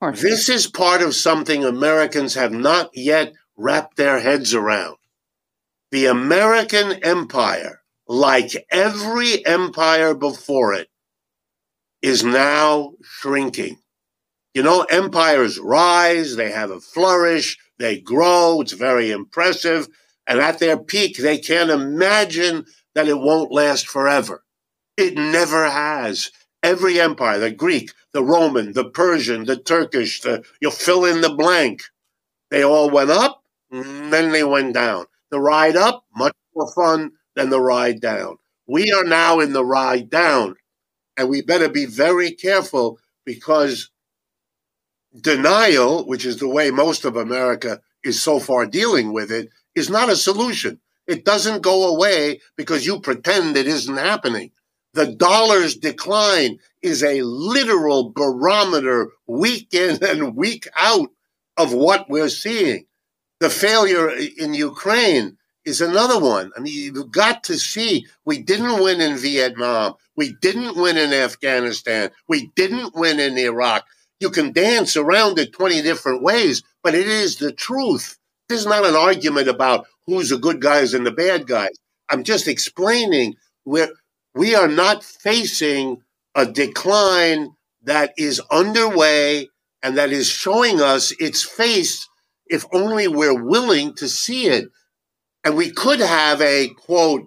course. This is part of something Americans have not yet wrapped their heads around. The American empire, like every empire before it, is now shrinking. You know, empires rise, they have a flourish, they grow, it's very impressive, and at their peak, they can't imagine that it won't last forever. It never has. Every empire, the Greek, the Roman, the Persian, the Turkish, you'll fill in the blank. They all went up, then they went down. The ride up, much more fun than the ride down. We are now in the ride down, and we better be very careful because denial, which is the way most of America is so far dealing with it, is not a solution. It doesn't go away because you pretend it isn't happening. The dollar's decline is a literal barometer week in and week out of what we're seeing. The failure in Ukraine is another one. I mean, you've got to see we didn't win in Vietnam. We didn't win in Afghanistan. We didn't win in Iraq. You can dance around it 20 different ways, but it is the truth. This is not an argument about who's the good guys and the bad guys. I'm just explaining we are not facing a decline that is underway and that is showing us its face if only we're willing to see it. And we could have a, quote,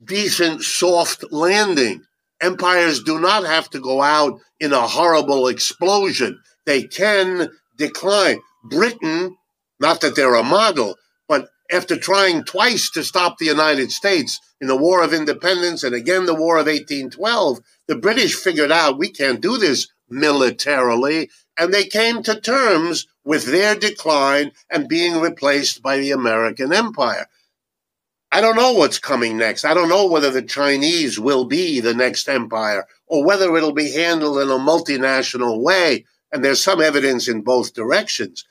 decent soft landing. Empires do not have to go out in a horrible explosion. They can decline. Britain, not that they're a model, but after trying twice to stop the United States in the War of Independence and again the War of 1812, the British figured out we can't do this militarily, and they came to terms with their decline and being replaced by the American empire. I don't know what's coming next. I don't know whether the Chinese will be the next empire or whether it'll be handled in a multinational way, and there's some evidence in both directions.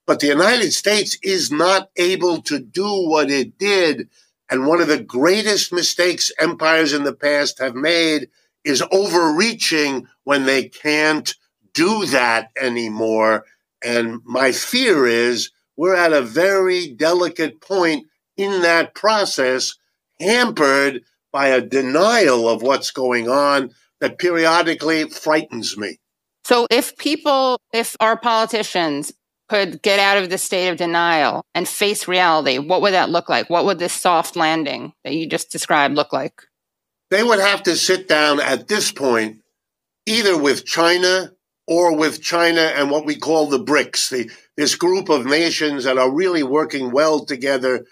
But the United States is not able to do what it did. And one of the greatest mistakes empires in the past have made is overreaching when they can't do that anymore. And my fear is we're at a very delicate point in that process, hampered by a denial of what's going on that periodically frightens me. So if our politicians could get out of the state of denial and face reality, what would that look like? What would this soft landing that you just described look like? They would have to sit down at this point, either with China or with China and what we call the BRICS, this group of nations that are really working well together,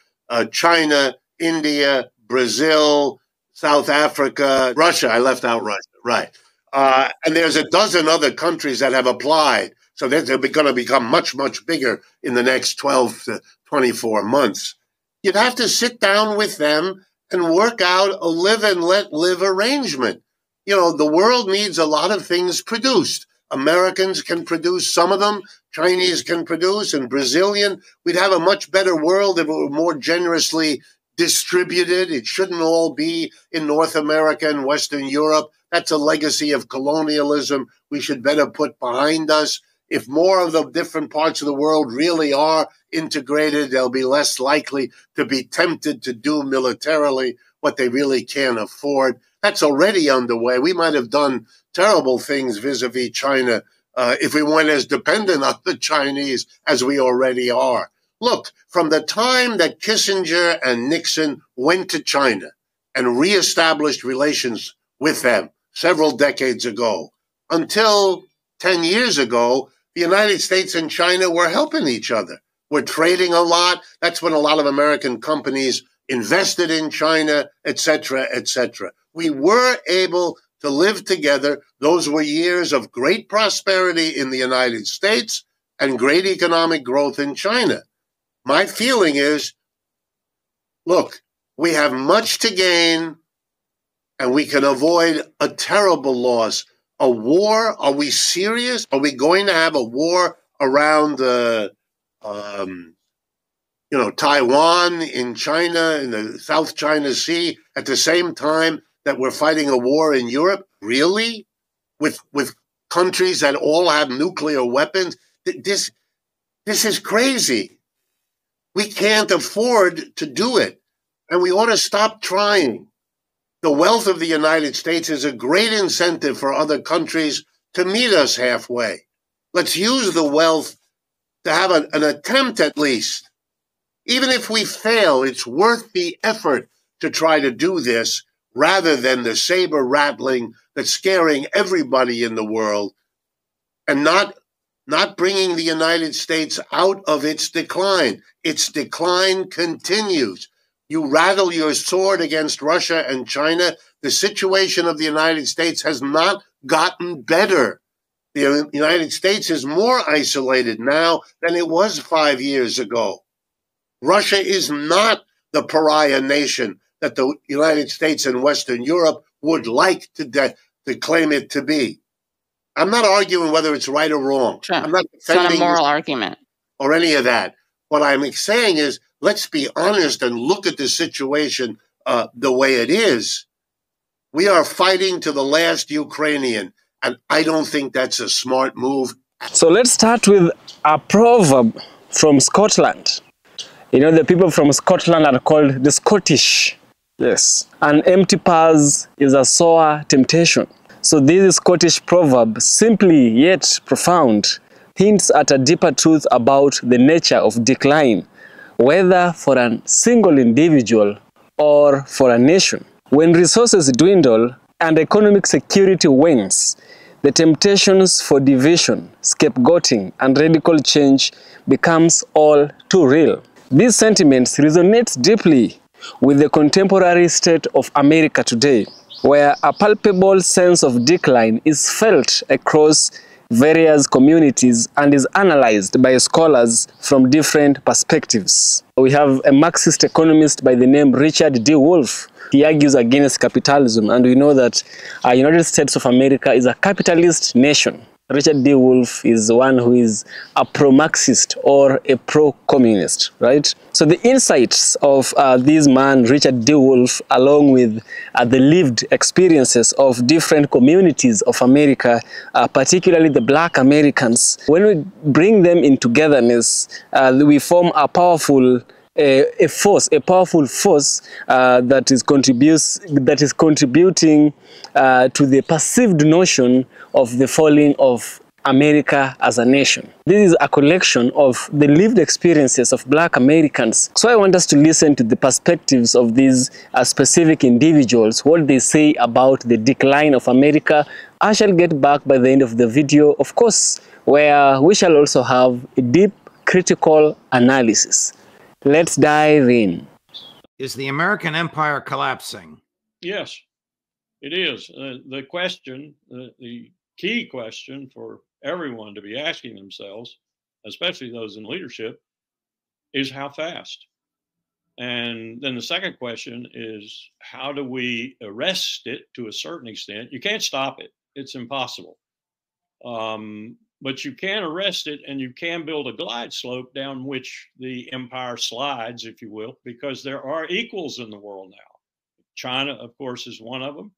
China, India, Brazil, South Africa, Russia. I left out Russia, right. And there's a dozen other countries that have applied. So they're going to become much, much bigger in the next 12 to 24 months. You'd have to sit down with them and work out a live and let live arrangement. You know, the world needs a lot of things produced. Americans can produce some of them. Chinese can produce, and Brazilian. We'd have a much better world if it were more generously distributed. It shouldn't all be in North America and Western Europe. That's a legacy of colonialism we should better put behind us. If more of the different parts of the world really are integrated, they'll be less likely to be tempted to do militarily what they really can't afford. That's already underway. We might have done terrible things vis-a-vis China if we weren't as dependent on the Chinese as we already are. Look, from the time that Kissinger and Nixon went to China and reestablished relations with them several decades ago, until 10 years ago, the United States and China were helping each other. We're trading a lot. That's when a lot of American companies invested in China, et cetera, et cetera. We were able to live together. Those were years of great prosperity in the United States and great economic growth in China. My feeling is, look, we have much to gain and we can avoid a terrible loss. A war? Are we serious? Are we going to have a war around Taiwan, in China, in the South China Sea, at the same time that we're fighting a war in Europe? Really? With countries that all have nuclear weapons. This is crazy. We can't afford to do it, and we ought to stop trying. The wealth of the United States is a great incentive for other countries to meet us halfway. Let's use the wealth to have an attempt at least. Even if we fail, it's worth the effort to try to do this rather than the saber rattling that's scaring everybody in the world and not bringing the United States out of its decline. Its decline continues. You rattle your sword against Russia and China. The situation of the United States has not gotten better. The United States is more isolated now than it was 5 years ago. Russia is not the pariah nation that the United States and Western Europe would like to claim it to be. I'm not arguing whether it's right or wrong. Sure. I'm not it's not a moral argument. Or any of that. What I'm saying is, let's be honest and look at the situation the way it is. We are fighting to the last Ukrainian, and I don't think that's a smart move. So let's start with a proverb from Scotland. You know, the people from Scotland are called the Scottish. Yes. An empty purse is a sore temptation. So this Scottish proverb, simply yet profound, hints at a deeper truth about the nature of decline, whether for a single individual or for a nation. When resources dwindle and economic security wanes, the temptations for division, scapegoating, and radical change becomes all too real. These sentiments resonate deeply with the contemporary state of America today, where a palpable sense of decline is felt across various communities and is analyzed by scholars from different perspectives. We have a Marxist economist by the name Richard D. Wolff. He argues against capitalism, and we know that the United States of America is a capitalist nation. Richard D. Wolff is one who is a pro-Marxist or a pro-communist, right? So the insights of this man, Richard D. Wolff, along with the lived experiences of different communities of America, particularly the Black Americans, when we bring them in togetherness, we form a powerful powerful force that is contributing to the perceived notion of the falling of America as a nation. This is a collection of the lived experiences of Black Americans. So I want us to listen to the perspectives of these specific individuals, what they say about the decline of America. I shall get back by the end of the video, of course, where we shall also have a deep critical analysis. Let's dive in. Is the American empire collapsing? Yes, it is. The question, the key question for everyone to be asking themselves, especially those in leadership, is how fast? And then the second question is, how do we arrest it to a certain extent? You can't stop it. It's impossible. But you can arrest it, and you can build a glide slope down which the empire slides, if you will, because there are equals in the world now. China, of course, is one of them.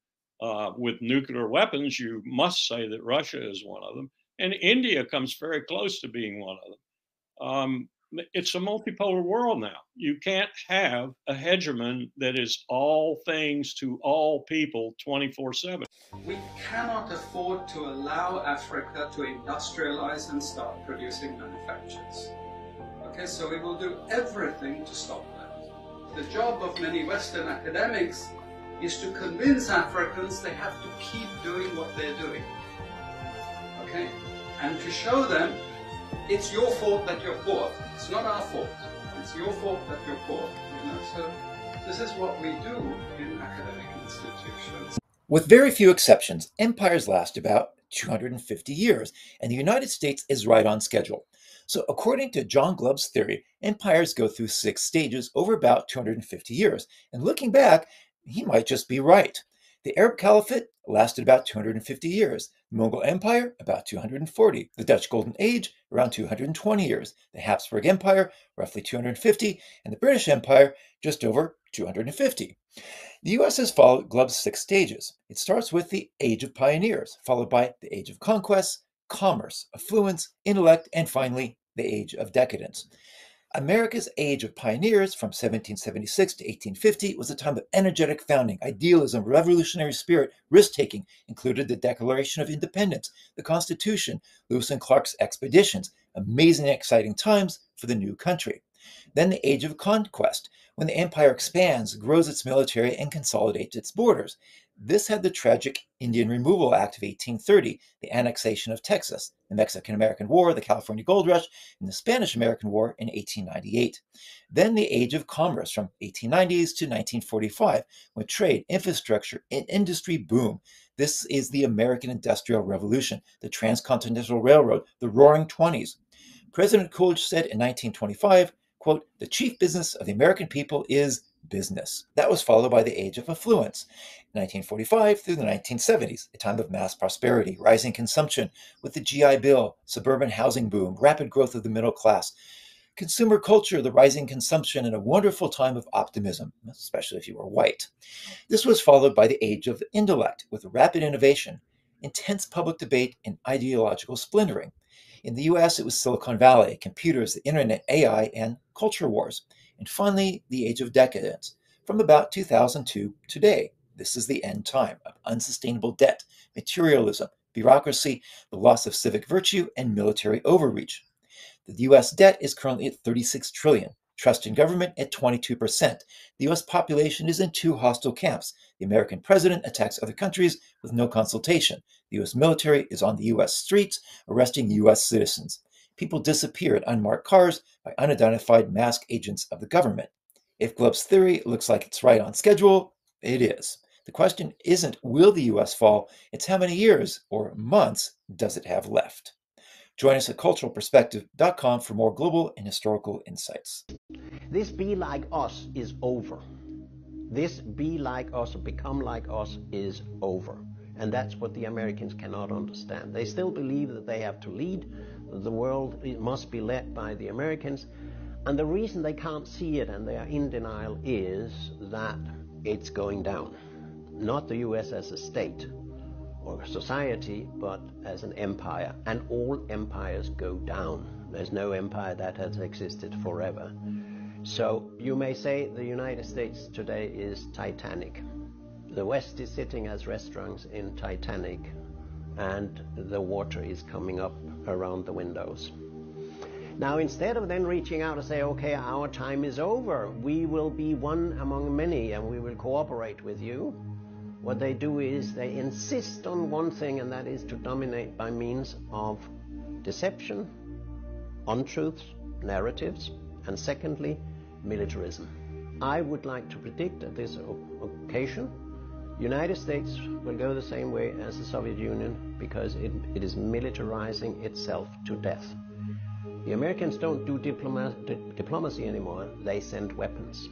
With nuclear weapons, you must say that Russia is one of them. And India comes very close to being one of them. It's a multipolar world now. You can't have a hegemon that is all things to all people 24/7. We cannot afford to allow Africa to industrialize and start producing manufactures. Okay, so we will do everything to stop that. The job of many Western academics is to convince Africans they have to keep doing what they're doing. Okay, and to show them it's your fault that you're poor. It's not our fault. It's your fault that you're poor. You know? So this is what we do in academic institutions. With very few exceptions, empires last about 250 years, and the United States is right on schedule. So according to John Glubb's theory, empires go through 6 stages over about 250 years. And looking back, he might just be right. The Arab Caliphate lasted about 250 years, the Mughal Empire about 240, the Dutch Golden Age around 220 years, the Habsburg Empire roughly 250, and the British Empire just over 250. The U.S. has followed Glove's 6 stages. It starts with the Age of Pioneers, followed by the Age of Conquest, Commerce, Affluence, Intellect, and finally, the Age of Decadence. America's Age of Pioneers from 1776 to 1850 was a time of energetic founding, idealism, revolutionary spirit, risk-taking, included the Declaration of Independence, the Constitution, Lewis and Clark's expeditions, amazing and exciting times for the new country. Then the Age of Conquest, when the empire expands, grows its military, and consolidates its borders. This had the tragic Indian Removal Act of 1830, the annexation of Texas, the Mexican-American War, the California Gold Rush, and the Spanish-American War in 1898. Then the Age of Commerce from 1890s to 1945, when trade, infrastructure, and industry boom. This is the American Industrial Revolution, the Transcontinental Railroad, the Roaring Twenties. President Coolidge said in 1925, quote, "The chief business of the American people is business." That was followed by the Age of Affluence, 1945 through the 1970s, a time of mass prosperity, rising consumption with the GI Bill, suburban housing boom, rapid growth of the middle class, consumer culture, the rising consumption, and a wonderful time of optimism, especially if you were white. This was followed by the Age of the Intellect, with rapid innovation, intense public debate, and ideological splintering. In the US, it was Silicon Valley, computers, the internet, AI, and culture wars. And finally, the Age of Decadence, from about 2000 to today. This is the end time of unsustainable debt, materialism, bureaucracy, the loss of civic virtue, and military overreach. The US debt is currently at $36 trillion, trust in government at 22%. The US population is in 2 hostile camps. The American president attacks other countries with no consultation. The US military is on the US streets, arresting US citizens. People disappear in unmarked cars by unidentified masked agents of the government. If Glove's theory looks like it's right on schedule, it is. The question isn't will the US fall, it's how many years or months does it have left. Join us at culturalperspective.com for more global and historical insights. This be like us is over. This be like us or become like us is over. And that's what the Americans cannot understand. They still believe that they have to lead the world. It must be led by the Americans. And the reason they can't see it and they are in denial is that it's going down. Not the US as a state or a society, but as an empire. And all empires go down. There's no empire that has existed forever. So you may say the United States today is Titanic. The West is sitting as restaurants in Titanic, and the water is coming up around the windows. Now, instead of then reaching out and say, okay, our time is over, we will be one among many and we will cooperate with you, what they do is they insist on one thing, and that is to dominate by means of deception, untruths, narratives, and secondly, militarism. I would like to predict at this occasion, United States will go the same way as the Soviet Union because it is militarizing itself to death. The Americans don't do diplomacy anymore. They send weapons.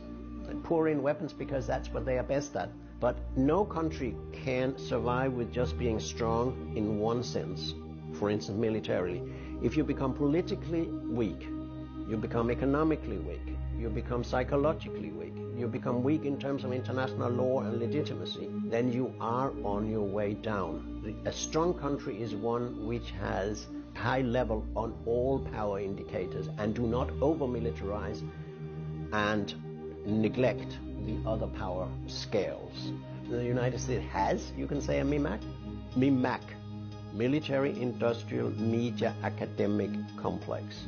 They pour in weapons because that's what they are best at. But no country can survive with just being strong in one sense, for instance, militarily. If you become politically weak, you become economically weak, you become psychologically weak, you become weak in terms of international law and legitimacy, then you are on your way down. A strong country is one which has high level on all power indicators and do not over-militarize and neglect the other power scales. The United States has, you can say, a MIMAC, military, industrial, media, academic complex.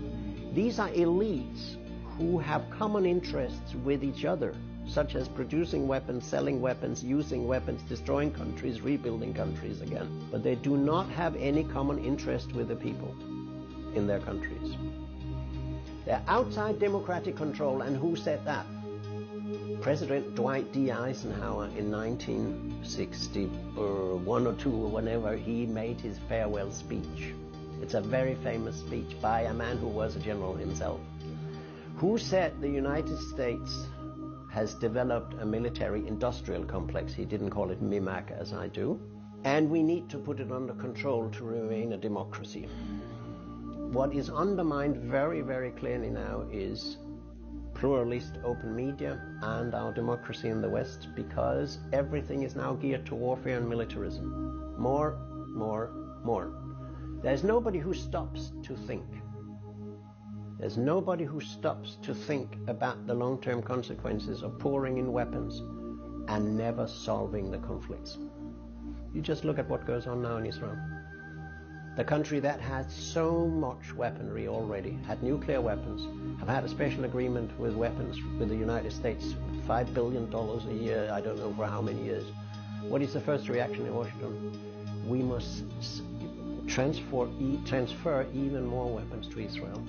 These are elites who have common interests with each other, such as producing weapons, selling weapons, using weapons, destroying countries, rebuilding countries again. But they do not have any common interest with the people in their countries. They're outside democratic control, and who said that? President Dwight D. Eisenhower in 1961 or 2, or whenever he made his farewell speech. It's a very famous speech by a man who was a general himself, who said the United States has developed a military-industrial complex. He didn't call it MIMAC as I do. And we need to put it under control to remain a democracy. What is undermined very, very clearly now is pluralist open media and our democracy in the West, because everything is now geared to warfare and militarism. More, more, more. There's nobody who stops to think. There's nobody who stops to think about the long-term consequences of pouring in weapons and never solving the conflicts. You just look at what goes on now in Israel. The country that has so much weaponry already, had nuclear weapons, have had a special agreement with weapons with the United States, $5 billion a year, I don't know for how many years. What is the first reaction in Washington? We must transfer even more weapons to Israel.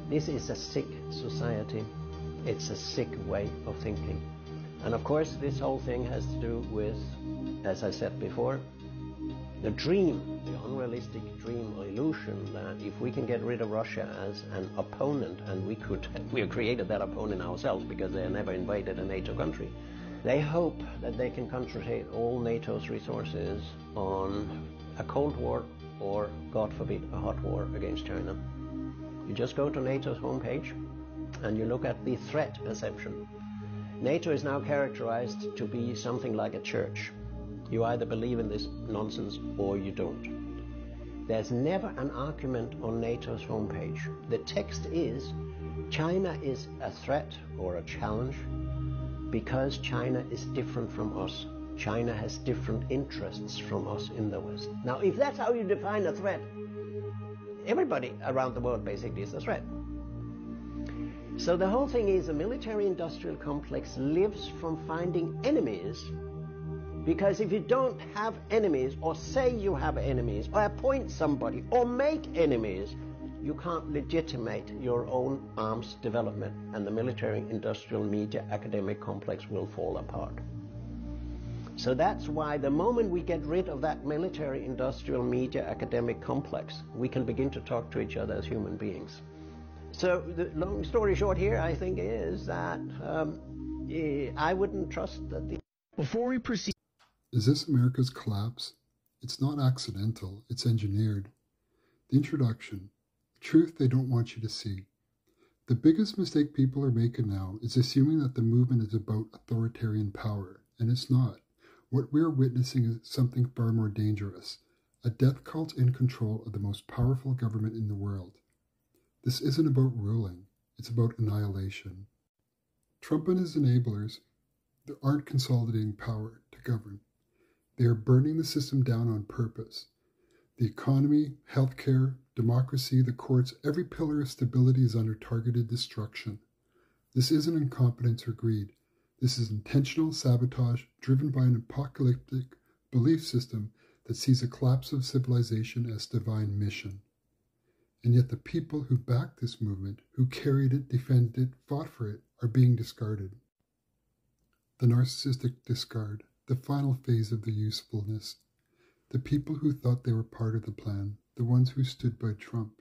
This is a sick society. It's a sick way of thinking. And of course, this whole thing has to do with, as I said before, the dream, the unrealistic dream or illusion that if we can get rid of Russia as an opponent, and we have created that opponent ourselves because they have never invaded a NATO country, they hope that they can concentrate all NATO's resources on a Cold War or, God forbid, a hot war against China. You just go to NATO's homepage and you look at the threat perception. NATO is now characterized to be something like a church. You either believe in this nonsense or you don't. There's never an argument on NATO's homepage. The text is, China is a threat or a challenge because China is different from us. China has different interests from us in the West. Now, if that's how you define a threat, everybody around the world basically is a threat. So the whole thing is a military-industrial complex lives from finding enemies, because if you don't have enemies, or say you have enemies, or appoint somebody, or make enemies, you can't legitimate your own arms development, and the military-industrial media academic complex will fall apart. So that's why the moment we get rid of that military-industrial media academic complex, we can begin to talk to each other as human beings. So the long story short here, I think, is that I wouldn't trust that the... Before we proceed... Is this America's collapse? It's not accidental, it's engineered. The introduction. Truth they don't want you to see. The biggest mistake people are making now is assuming that the movement is about authoritarian power, and it's not. What we're witnessing is something far more dangerous, a death cult in control of the most powerful government in the world. This isn't about ruling, it's about annihilation. Trump and his enablers aren't consolidating power to govern. They are burning the system down on purpose. The economy, healthcare, democracy, the courts, every pillar of stability is under targeted destruction. This isn't incompetence or greed. This is intentional sabotage driven by an apocalyptic belief system that sees a collapse of civilization as divine mission. And yet the people who backed this movement, who carried it, defended it, fought for it, are being discarded. The narcissistic discard, the final phase of their usefulness. The people who thought they were part of the plan, the ones who stood by Trump.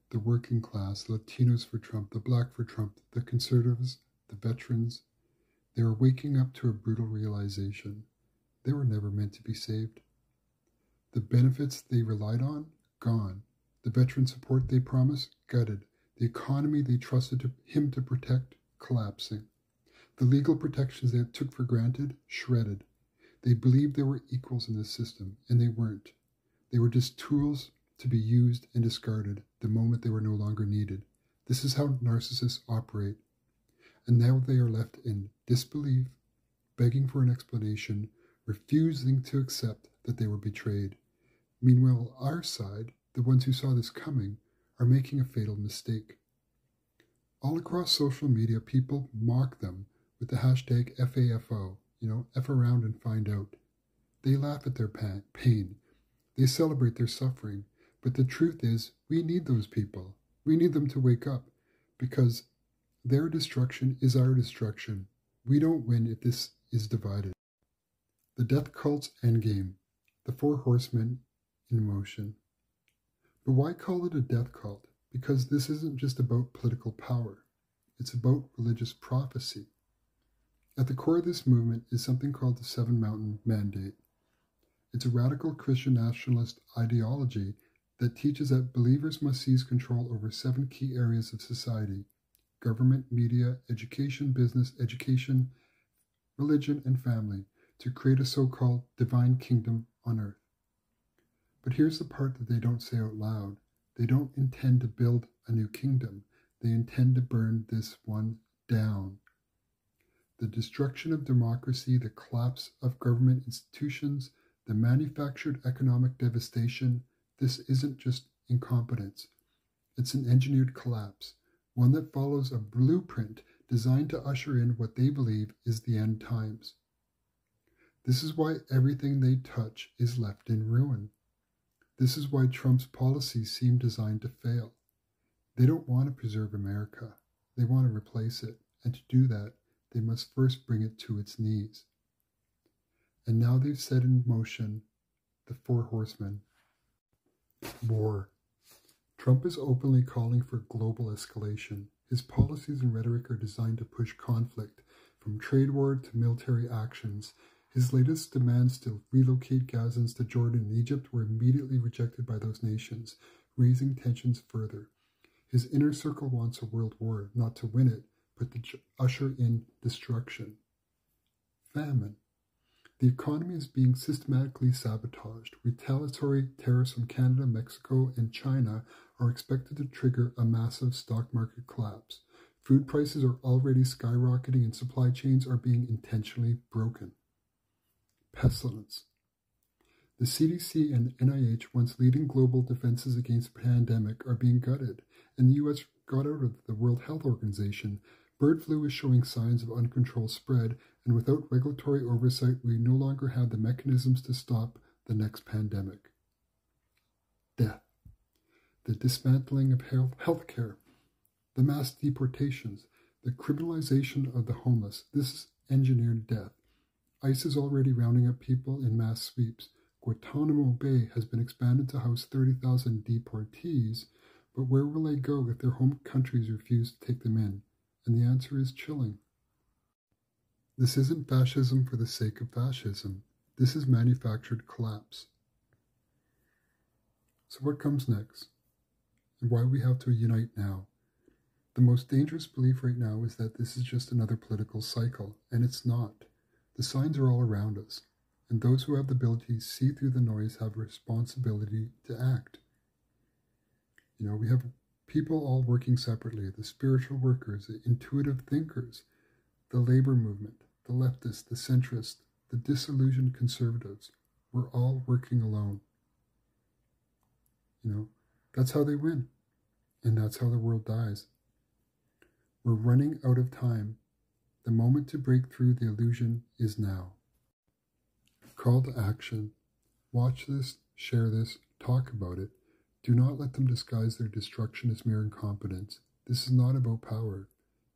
The working class, the Latinos for Trump, the black for Trump, the conservatives, the veterans. They are waking up to a brutal realization. They were never meant to be saved. The benefits they relied on, gone. The veteran support they promised, gutted. The economy they trusted him to protect, collapsing. The legal protections they took for granted, shredded. They believed they were equals in the system, and they weren't. They were just tools to be used and discarded the moment they were no longer needed. This is how narcissists operate. And now they are left in disbelief, begging for an explanation, refusing to accept that they were betrayed. Meanwhile, our side, the ones who saw this coming, are making a fatal mistake. All across social media, people mock them with the hashtag FAFO, F around and find out. They laugh at their pain. They celebrate their suffering. But the truth is, we need those people. We need them to wake up, because their destruction is our destruction. We don't win if this is divided. The death cult's endgame. The four horsemen in motion. But why call it a death cult? Because this isn't just about political power. It's about religious prophecy. At the core of this movement is something called the Seven Mountain Mandate. It's a radical Christian nationalist ideology that teaches that believers must seize control over 7 key areas of society: government, media, education, business, education, religion, and family to create a so-called divine kingdom on earth. But here's the part that they don't say out loud. They don't intend to build a new kingdom. They intend to burn this one down. The destruction of democracy, the collapse of government institutions, the manufactured economic devastation, this isn't just incompetence. It's an engineered collapse, one that follows a blueprint designed to usher in what they believe is the end times. This is why everything they touch is left in ruin. This is why Trump's policies seem designed to fail. They don't want to preserve America. They want to replace it. And to do that, they must first bring it to its knees. And now they've set in motion the 4 horsemen. War. Trump is openly calling for global escalation. His policies and rhetoric are designed to push conflict, from trade war to military actions. His latest demands to relocate Gazans to Jordan and Egypt were immediately rejected by those nations, raising tensions further. His inner circle wants a world war, not to win it, but to usher in destruction. Famine. The economy is being systematically sabotaged. Retaliatory tariffs from Canada, Mexico, and China are expected to trigger a massive stock market collapse. Food prices are already skyrocketing and supply chains are being intentionally broken. Pestilence. The CDC and NIH, once leading global defenses against the pandemic, are being gutted, and the U.S. got out of the World Health Organization. Bird flu is showing signs of uncontrolled spread, and without regulatory oversight, we no longer have the mechanisms to stop the next pandemic. Death. The dismantling of healthcare, the mass deportations, the criminalization of the homeless. This is engineered death. ICE is already rounding up people in mass sweeps. Guantanamo Bay has been expanded to house 30,000 deportees, but where will they go if their home countries refuse to take them in? And the answer is chilling. This isn't fascism for the sake of fascism. This is manufactured collapse. So what comes next? And why we have to unite now? The most dangerous belief right now is that this is just another political cycle, and it's not. The signs are all around us, and those who have the ability to see through the noise have a responsibility to act. We have people all working separately, the spiritual workers, the intuitive thinkers, the labor movement, the leftists, the centrists, the disillusioned conservatives. We're all working alone. That's how they win, and that's how the world dies. We're running out of time. The moment to break through the illusion is now. Call to action. Watch this, share this, talk about it. Do not let them disguise their destruction as mere incompetence. This is not about power.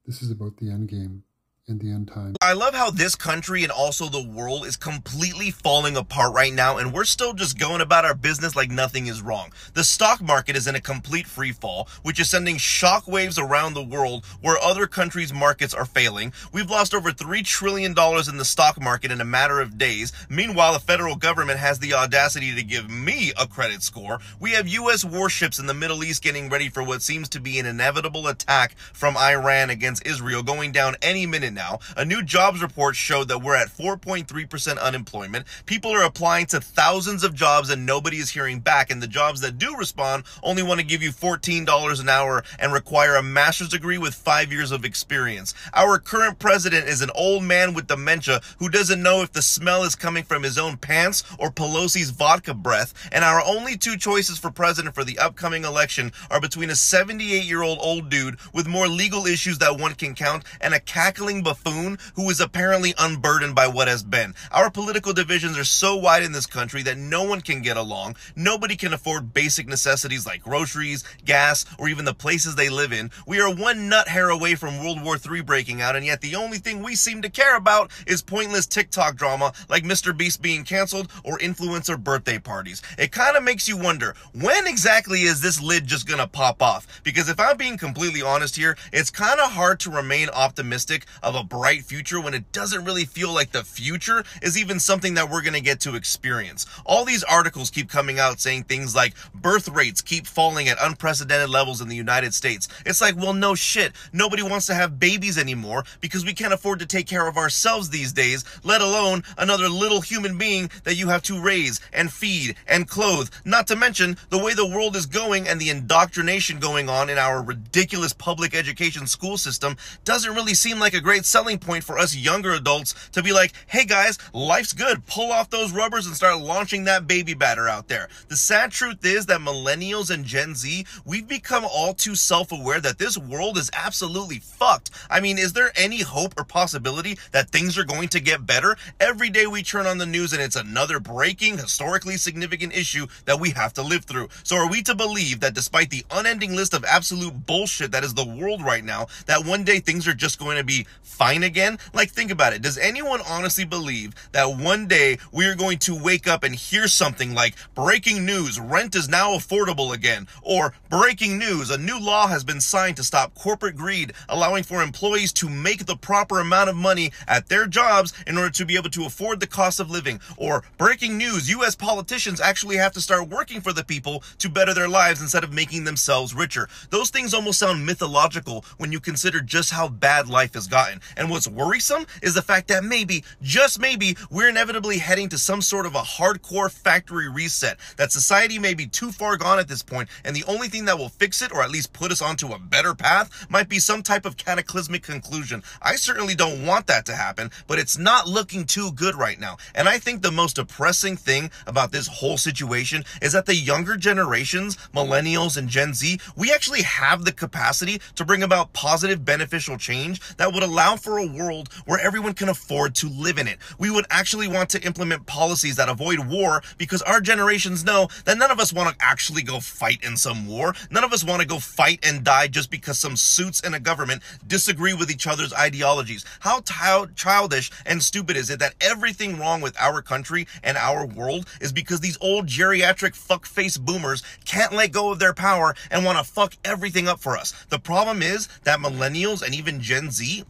This is about the end game and the end time. I love how this country and also the world is completely falling apart right now, and we're still just going about our business like nothing is wrong. The stock market is in a complete free fall, which is sending shockwaves around the world where other countries' markets are failing. We've lost over $3 trillion in the stock market in a matter of days. Meanwhile, the federal government has the audacity to give me a credit score. We have U.S. warships in the Middle East getting ready for what seems to be an inevitable attack from Iran against Israel going down any minute now. A new jobs report showed that we're at 4.3% unemployment. People are applying to thousands of jobs and nobody is hearing back. And the jobs that do respond only want to give you $14 an hour and require a master's degree with 5 years of experience. Our current president is an old man with dementia who doesn't know if the smell is coming from his own pants or Pelosi's vodka breath. And our only 2 choices for president for the upcoming election are between a 78-year-old old dude with more legal issues that one can count and a cackling buffoon who is apparently unburdened by what has been. Our political divisions are so wide in this country that no one can get along. Nobody can afford basic necessities like groceries, gas, or even the places they live in. We are one nut hair away from World War III breaking out, and yet the only thing we seem to care about is pointless TikTok drama like Mr. Beast being canceled or influencer birthday parties. It kind of makes you wonder, when exactly is this lid just gonna pop off? Because if I'm being completely honest here, it's kind of hard to remain optimistic about of a bright future when it doesn't really feel like the future is even something that we're going to get to experience. All these articles keep coming out saying things like birth rates keep falling at unprecedented levels in the United States. It's like, well, no shit. Nobody wants to have babies anymore because we can't afford to take care of ourselves these days, let alone another little human being that you have to raise and feed and clothe. Not to mention the way the world is going and the indoctrination going on in our ridiculous public education school system doesn't really seem like a great selling point for us younger adults to be like, hey guys, life's good. Pull off those rubbers and start launching that baby batter out there. The sad truth is that millennials and Gen Z, we've become all too self-aware that this world is absolutely fucked. I mean, is there any hope or possibility that things are going to get better? Every day we turn on the news and it's another breaking, historically significant issue that we have to live through. So are we to believe that despite the unending list of absolute bullshit that is the world right now, that one day things are just going to be fine again? Like, think about it. Does anyone honestly believe that one day we are going to wake up and hear something like, breaking news, rent is now affordable again, or breaking news, a new law has been signed to stop corporate greed, allowing for employees to make the proper amount of money at their jobs in order to be able to afford the cost of living, or breaking news, U.S. politicians actually have to start working for the people to better their lives instead of making themselves richer? Those things almost sound mythological when you consider just how bad life has gotten. And what's worrisome is the fact that maybe, just maybe, we're inevitably heading to some sort of a hardcore factory reset, that society may be too far gone at this point, and the only thing that will fix it, or at least put us onto a better path, might be some type of cataclysmic conclusion. I certainly don't want that to happen, but it's not looking too good right now. And I think the most depressing thing about this whole situation is that the younger generations, millennials and Gen Z, we actually have the capacity to bring about positive, beneficial change that would allow for a world where everyone can afford to live in it. We would actually want to implement policies that avoid war because our generations know that none of us want to actually go fight in some war. None of us want to go fight and die just because some suits in a government disagree with each other's ideologies. How childish and stupid is it that everything wrong with our country and our world is because these old geriatric fuckface boomers can't let go of their power and want to fuck everything up for us? The problem is that millennials and even Gen Z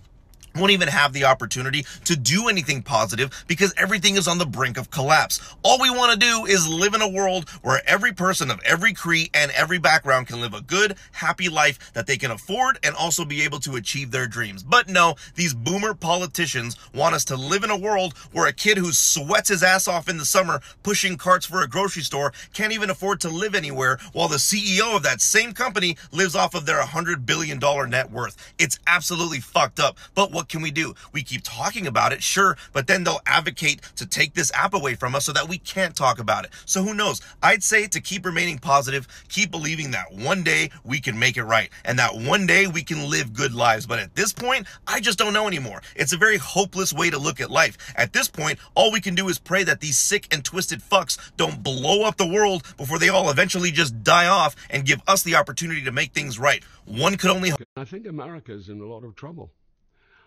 won't even have the opportunity to do anything positive because everything is on the brink of collapse. All we want to do is live in a world where every person of every creed and every background can live a good, happy life that they can afford and also be able to achieve their dreams. But no, these boomer politicians want us to live in a world where a kid who sweats his ass off in the summer pushing carts for a grocery store can't even afford to live anywhere, while the CEO of that same company lives off of their $100 billion net worth. It's absolutely fucked up. But what can we do? We keep talking about it, sure, but then they'll advocate to take this app away from us so that we can't talk about it. So who knows? I'd say to keep remaining positive, keep believing that one day we can make it right and that one day we can live good lives. But at this point, I just don't know anymore. It's a very hopeless way to look at life. At this point, all we can do is pray that these sick and twisted fucks don't blow up the world before they all eventually just die off and give us the opportunity to make things right. One could only hope. I think America's in a lot of trouble.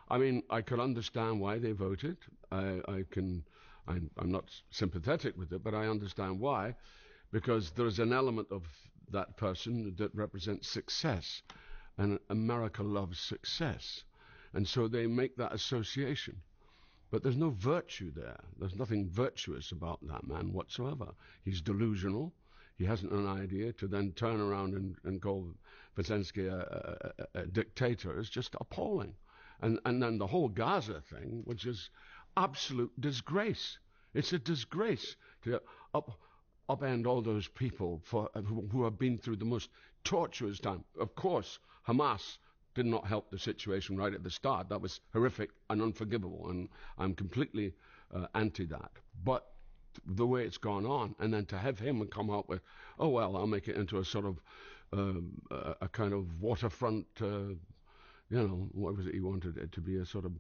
I mean, I could understand why they voted. I'm not sympathetic with it, but I understand why, because there's an element of that person that represents success, and America loves success, and so they make that association. But there's no virtue there. There's nothing virtuous about that man whatsoever. He's delusional. He hasn't an idea. To then turn around and call Zelensky a dictator is just appalling. And then the whole Gaza thing, which is absolute disgrace. It's a disgrace to upend all those people who have been through the most torturous time. Of course, Hamas did not help the situation right at the start. That was horrific and unforgivable, and I'm completely anti that. But the way it's gone on, and then to have him come out with, oh well, I'll make it into a sort of a kind of waterfront. What was it he wanted it to be? A sort of,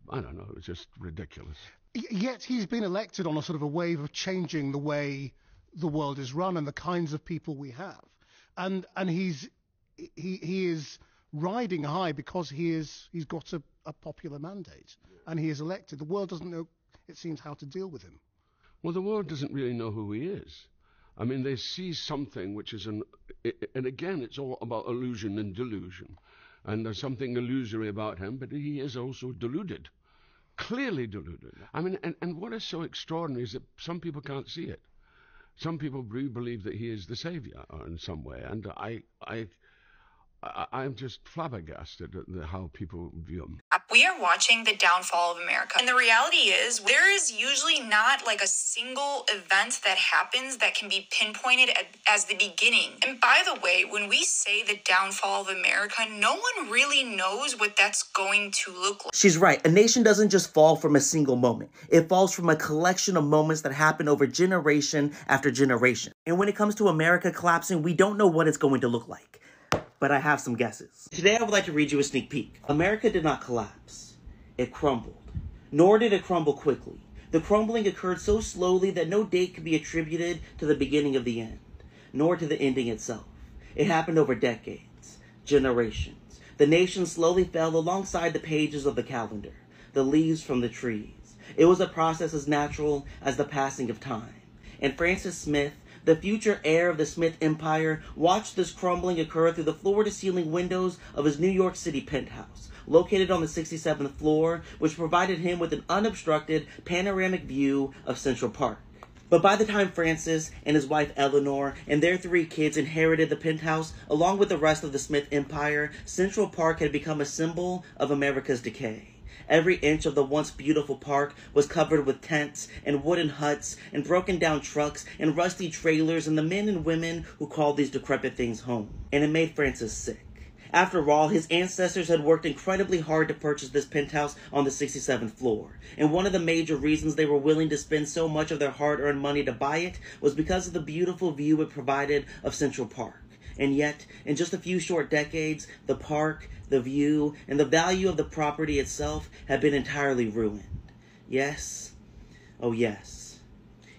I don't know, it was just ridiculous. Yet he's been elected on a sort of a wave of changing the way the world is run and the kinds of people we have. And he is riding high because he's got a popular mandate, and he is elected. The world doesn't know, it seems, how to deal with him. Well, the world doesn't really know who he is. I mean, they see something which is and again, it's all about illusion and delusion. and there's something illusory about him, but he is also deluded, clearly deluded. I mean, and what is so extraordinary is that some people can't see it. Some people believe that he is the savior in some way, and I'm just flabbergasted at how people view him. We are watching the downfall of America. And the reality is, there is usually not like a single event that happens that can be pinpointed as the beginning. And by the way, when we say the downfall of America, no one really knows what that's going to look like. She's right. A nation doesn't just fall from a single moment. It falls from a collection of moments that happen over generation after generation. And when it comes to America collapsing, we don't know what it's going to look like. But I have some guesses. Today I would like to read you a sneak peek. America did not collapse. It crumbled. Nor did it crumble quickly. The crumbling occurred so slowly that no date could be attributed to the beginning of the end, nor to the ending itself. It happened over decades, generations. The nation slowly fell alongside the pages of the calendar, the leaves from the trees. It was a process as natural as the passing of time. And Francis Smith, the future heir of the Smith Empire, watched this crumbling occur through the floor-to-ceiling windows of his New York City penthouse, located on the 67th floor, which provided him with an unobstructed panoramic view of Central Park. But by the time Francis and his wife Eleanor and their 3 kids inherited the penthouse, along with the rest of the Smith Empire, Central Park had become a symbol of America's decay. Every inch of the once beautiful park was covered with tents and wooden huts and broken down trucks and rusty trailers and the men and women who called these decrepit things home. And it made Francis sick. After all, his ancestors had worked incredibly hard to purchase this penthouse on the 67th floor. And one of the major reasons they were willing to spend so much of their hard-earned money to buy it was because of the beautiful view it provided of Central Park. And yet, in just a few short decades, the park, the view, and the value of the property itself had been entirely ruined. Yes, oh yes,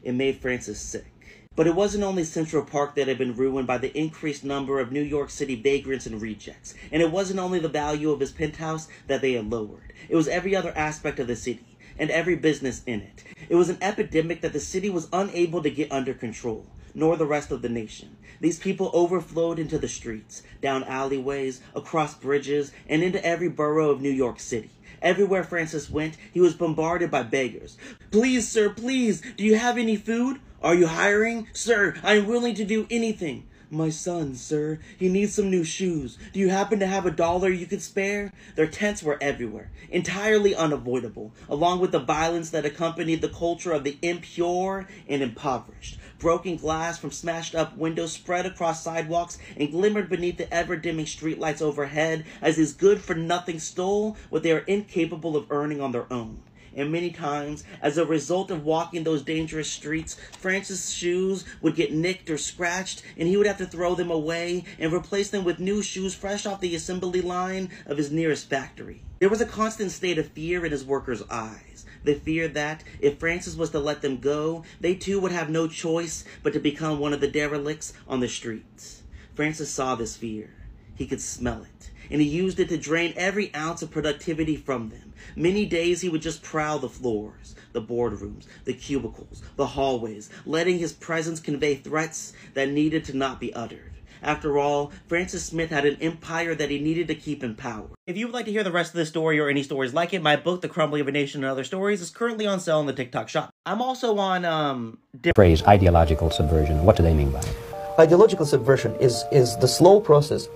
it made Francis sick. But it wasn't only Central Park that had been ruined by the increased number of New York City vagrants and rejects. And it wasn't only the value of his penthouse that they had lowered. It was every other aspect of the city, and every business in it. It was an epidemic that the city was unable to get under control, nor the rest of the nation. These people overflowed into the streets, down alleyways, across bridges, and into every borough of New York City. Everywhere Francis went, he was bombarded by beggars. "Please, sir, please, do you have any food? Are you hiring? Sir, I am willing to do anything. My son, sir, he needs some new shoes. Do you happen to have $1 you could spare?" Their tents were everywhere, entirely unavoidable, along with the violence that accompanied the culture of the impure and impoverished. Broken glass from smashed-up windows spread across sidewalks and glimmered beneath the ever-dimming streetlights overhead as these good-for-nothing stole what they are incapable of earning on their own. And many times, as a result of walking those dangerous streets, Francis' shoes would get nicked or scratched, and he would have to throw them away and replace them with new shoes fresh off the assembly line of his nearest factory. There was a constant state of fear in his workers' eyes. They feared that, if Francis was to let them go, they too would have no choice but to become one of the derelicts on the streets. Francis saw this fear. He could smell it, and he used it to drain every ounce of productivity from them. Many days he would just prowl the floors, the boardrooms, the cubicles, the hallways, letting his presence convey threats that needed to not be uttered. After all, Francis Smith had an empire that he needed to keep in power. If you would like to hear the rest of this story or any stories like it, my book, The Crumbling of a Nation and Other Stories, is currently on sale in the TikTok shop. I'm also on, Phrase ideological subversion. What do they mean by it? Ideological subversion is the slow process,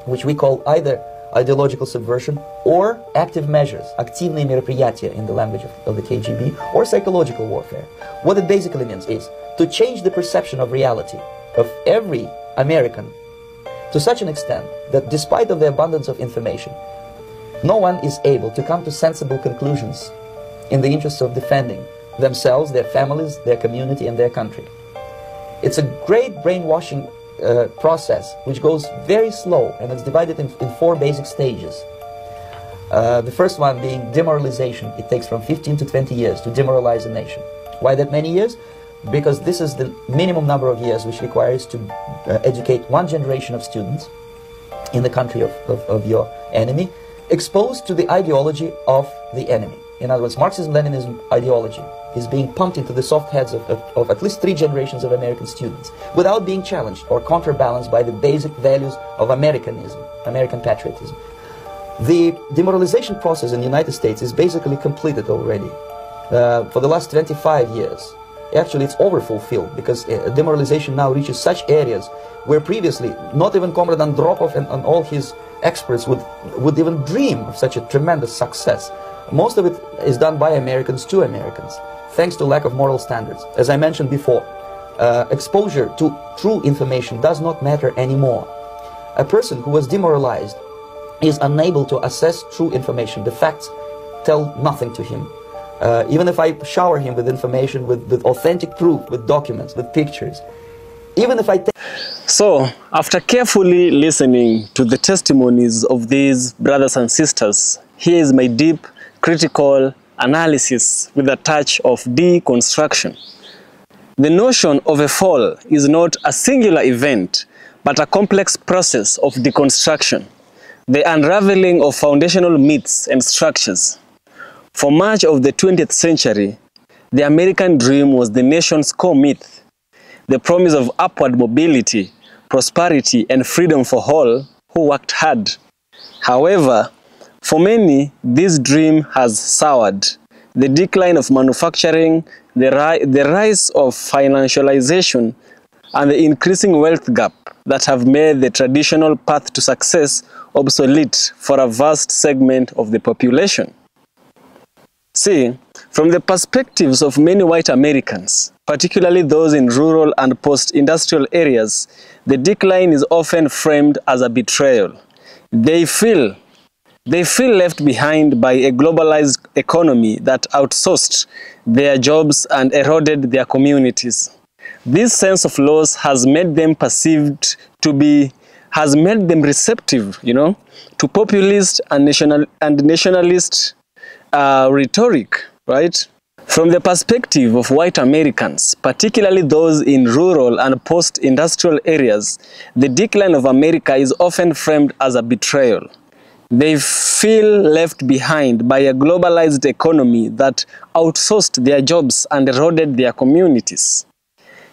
which we call either ideological subversion or active measures, активные мероприятия in the language of the KGB, or psychological warfare. What it basically means is to change the perception of reality of every American to such an extent that despite of the abundance of information, no one is able to come to sensible conclusions in the interests of defending themselves, their families, their community, and their country. It's a great brainwashing process which goes very slow, and it's divided in 4 basic stages. The first one being demoralization. It takes from 15 to 20 years to demoralize a nation. Why that many years? Because this is the minimum number of years which requires to educate one generation of students in the country of your enemy, exposed to the ideology of the enemy. In other words, Marxism-Leninism ideology is being pumped into the soft heads of at least 3 generations of American students without being challenged or counterbalanced by the basic values of Americanism, American patriotism. The demoralization process in the United States is basically completed already. For the last 25 years. Actually, it's overfulfilled because demoralization now reaches such areas where previously not even Comrade Andropov and all his experts would even dream of such a tremendous success. Most of it is done by Americans to Americans, thanks to lack of moral standards. As I mentioned before, exposure to true information does not matter anymore. A person who was demoralized is unable to assess true information. The facts tell nothing to him. Even if I shower him with information, with authentic proof, with documents, with pictures, even if I... So, after carefully listening to the testimonies of these brothers and sisters, here is my deep, critical analysis with a touch of deconstruction. The notion of a fall is not a singular event, but a complex process of deconstruction, the unraveling of foundational myths and structures. For much of the 20th century, the American dream was the nation's core myth, the promise of upward mobility, prosperity, and freedom for all who worked hard. However, for many, this dream has soured. The decline of manufacturing, the rise of financialization, and the increasing wealth gap that have made the traditional path to success obsolete for a vast segment of the population. See, from the perspectives of many white Americans, particularly those in rural and post-industrial areas, the decline is often framed as a betrayal. They feel left behind by a globalized economy that outsourced their jobs and eroded their communities. This sense of loss has made them receptive, to populist and nationalist rhetoric, right? From the perspective of white Americans, particularly those in rural and post-industrial areas, the decline of America is often framed as a betrayal. They feel left behind by a globalized economy that outsourced their jobs and eroded their communities.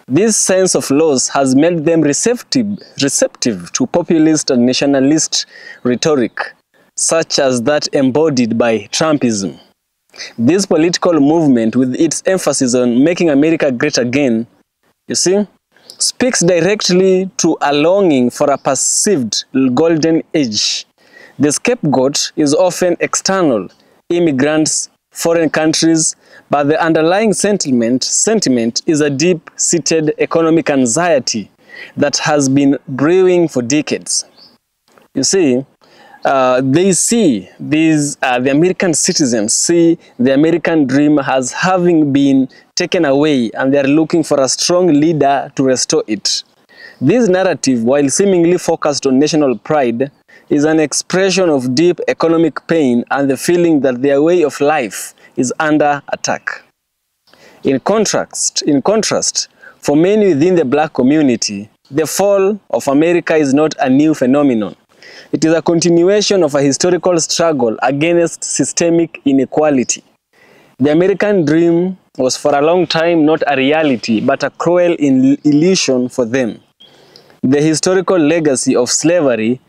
This sense of loss has made them receptive to populist and nationalist rhetoric, such as that embodied by Trumpism. This political movement, with its emphasis on making America great again, speaks directly to a longing for a perceived golden age. The scapegoat is often external, immigrants, foreign countries, but the underlying sentiment is a deep-seated economic anxiety that has been brewing for decades. They see the American citizens see the American dream as having been taken away, and they are looking for a strong leader to restore it. This narrative, while seemingly focused on national pride, is an expression of deep economic pain and the feeling that their way of life is under attack. In contrast, for many within the black community, the fall of America is not a new phenomenon. It is a continuation of a historical struggle against systemic inequality. The American dream was for a long time not a reality, but a cruel illusion for them. The historical legacy of slavery,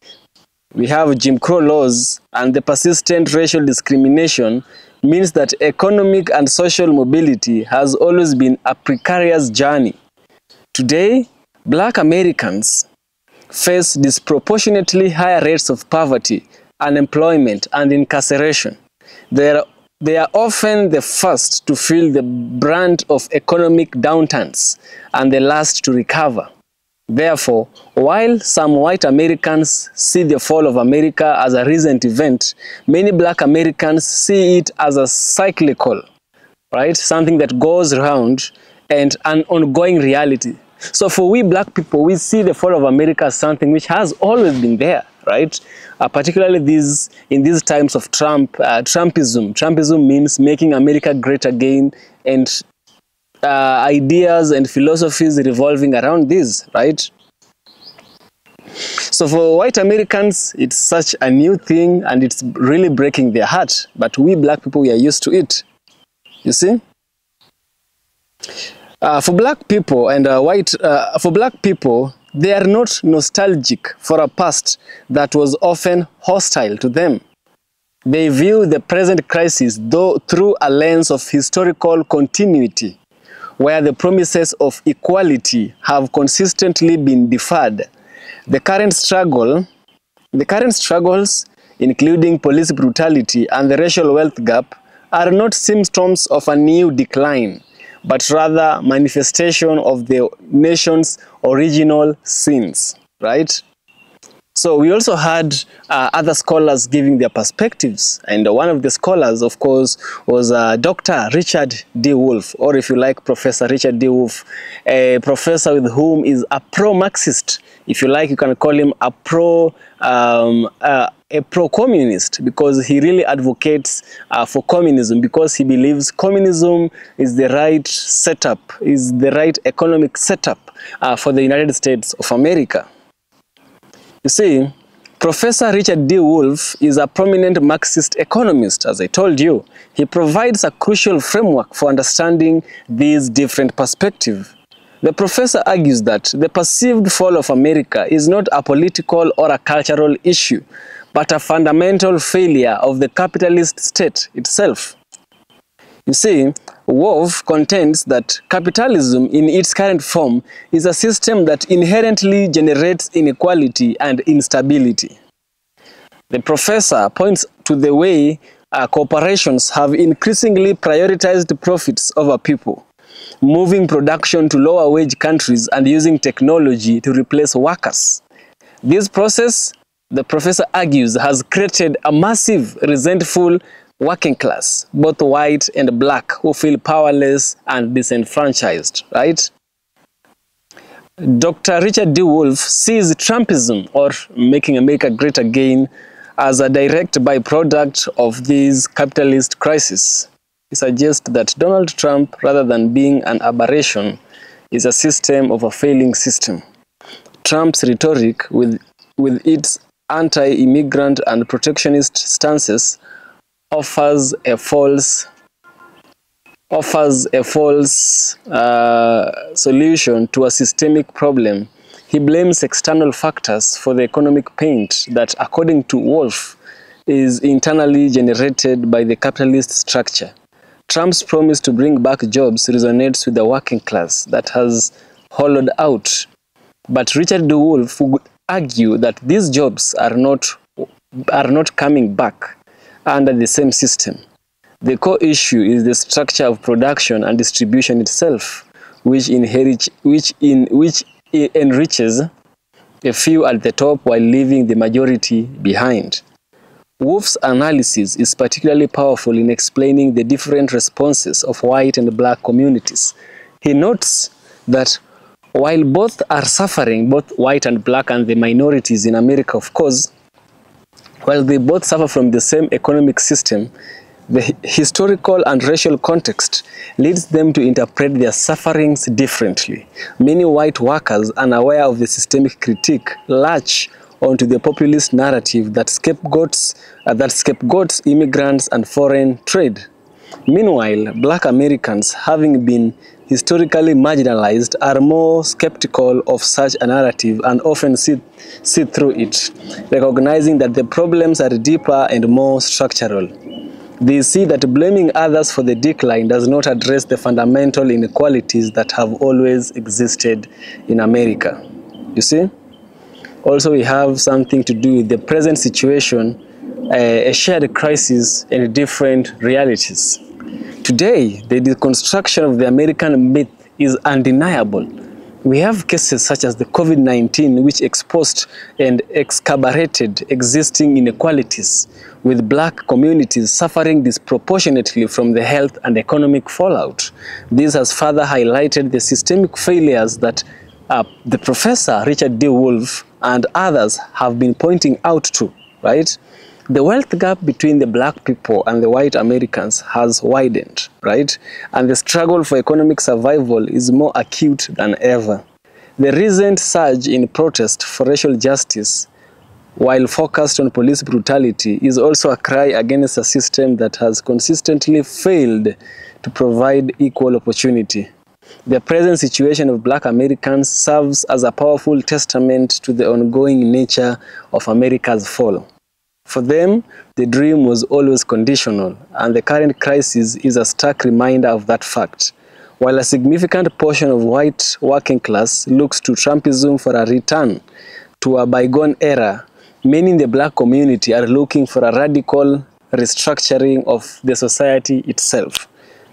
we have Jim Crow laws, and the persistent racial discrimination means that economic and social mobility has always been a precarious journey. Today, black Americans face disproportionately higher rates of poverty, unemployment, and incarceration. They are often the first to feel the brunt of economic downturns and the last to recover. Therefore, while some white Americans see the fall of America as a recent event, many black Americans see it as a cyclical, right? Something that goes around and an ongoing reality. So for we black people, we see the fall of America as something which has always been there, right? Particularly in these times of Trumpism. Trumpism means making America great again, and ideas and philosophies revolving around this, right? So for white Americans, it's such a new thing and it's really breaking their heart. But we black people, we are used to it. You see? For black people and for black people, they are not nostalgic for a past that was often hostile to them. They view the present crisis through a lens of historical continuity, where the promises of equality have consistently been deferred. The current struggles, including police brutality and the racial wealth gap, are not symptoms of a new decline, but rather manifestation of the nation's original sins, right? So we also had other scholars giving their perspectives, and one of the scholars, of course, was Dr. Richard D. Wolff, or if you like, Professor Richard D. Wolff, a professor with whom is a pro-Marxist. If you like, you can call him a pro-communist, because he really advocates for communism, because he believes communism is the right setup, is the right economic setup for the United States of America. You see, Professor Richard D. Wolff is a prominent Marxist economist, as I told you. He provides a crucial framework for understanding these different perspectives. The professor argues that the perceived fall of America is not a political or a cultural issue, but a fundamental failure of the capitalist state itself. You see, Wolff contends that capitalism in its current form is a system that inherently generates inequality and instability. The professor points to the way corporations have increasingly prioritized profits over people, moving production to lower wage countries and using technology to replace workers. This process, the professor argues, has created a massive, resentful working class, both white and black, who feel powerless and disenfranchised, right? Dr. Richard D. Wolff sees Trumpism, or making America great again, as a direct byproduct of these capitalist crises. He suggests that Donald Trump, rather than being an aberration, is a system of a failing system. Trump's rhetoric, with its anti-immigrant and protectionist stances, offers a false solution to a systemic problem. He blames external factors for the economic pain that, according to Wolff, is internally generated by the capitalist structure. Trump's promise to bring back jobs resonates with the working class that has hollowed out. But Richard D. Wolff would argue that these jobs are not coming back under the same system. The core issue is the structure of production and distribution itself, which enriches a few at the top while leaving the majority behind. Wolff's analysis is particularly powerful in explaining the different responses of white and black communities. He notes that while both are suffering, both white and black and the minorities in America, of course, while they both suffer from the same economic system, the historical and racial context leads them to interpret their sufferings differently. Many white workers, unaware of the systemic critique, latch onto the populist narrative that scapegoats immigrants and foreign trade. Meanwhile, black Americans, having been historically marginalized, are more skeptical of such a narrative and often see through it, recognizing that the problems are deeper and more structural. They see that blaming others for the decline does not address the fundamental inequalities that have always existed in America. You see? Also, we have something to do with the present situation, a shared crisis and different realities. Today, the deconstruction of the American myth is undeniable. We have cases such as the COVID-19, which exposed and exacerbated existing inequalities, with black communities suffering disproportionately from the health and economic fallout. This has further highlighted the systemic failures that the professor Richard D. Wolff and others have been pointing out to, right? The wealth gap between the black people and the white Americans has widened, right? And the struggle for economic survival is more acute than ever. The recent surge in protest for racial justice, while focused on police brutality, is also a cry against a system that has consistently failed to provide equal opportunity. The present situation of black Americans serves as a powerful testament to the ongoing nature of America's fall. For them, the dream was always conditional, and the current crisis is a stark reminder of that fact. While a significant portion of white working class looks to Trumpism for a return to a bygone era, many in the black community are looking for a radical restructuring of the society itself.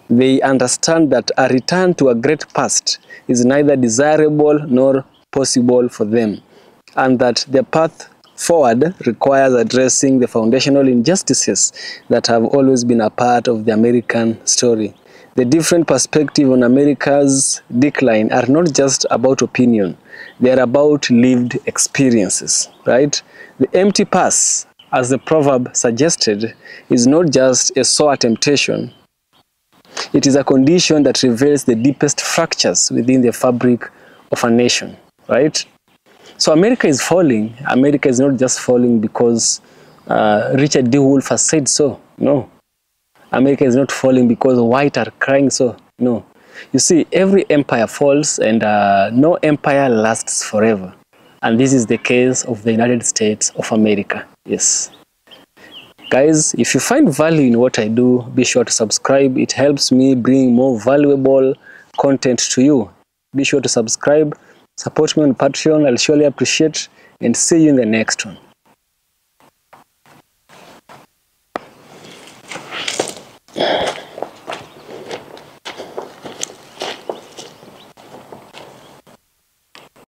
They understand that a return to a great past is neither desirable nor possible for them, and that the path forward requires addressing the foundational injustices that have always been a part of the American story. The different perspectives on America's decline are not just about opinion, they are about lived experiences, right? The empty purse, as the proverb suggested, is not just a sore temptation. It is a condition that reveals the deepest fractures within the fabric of a nation, right? So America is falling. America is not just falling because Richard D. Wolff has said so. No. America is not falling because white are crying so. No. You see, every empire falls and no empire lasts forever. And this is the case of the United States of America. Yes. Guys, if you find value in what I do, be sure to subscribe. It helps me bring more valuable content to you. Be sure to subscribe. Support me on Patreon. I'll surely appreciate, and see you in the next one.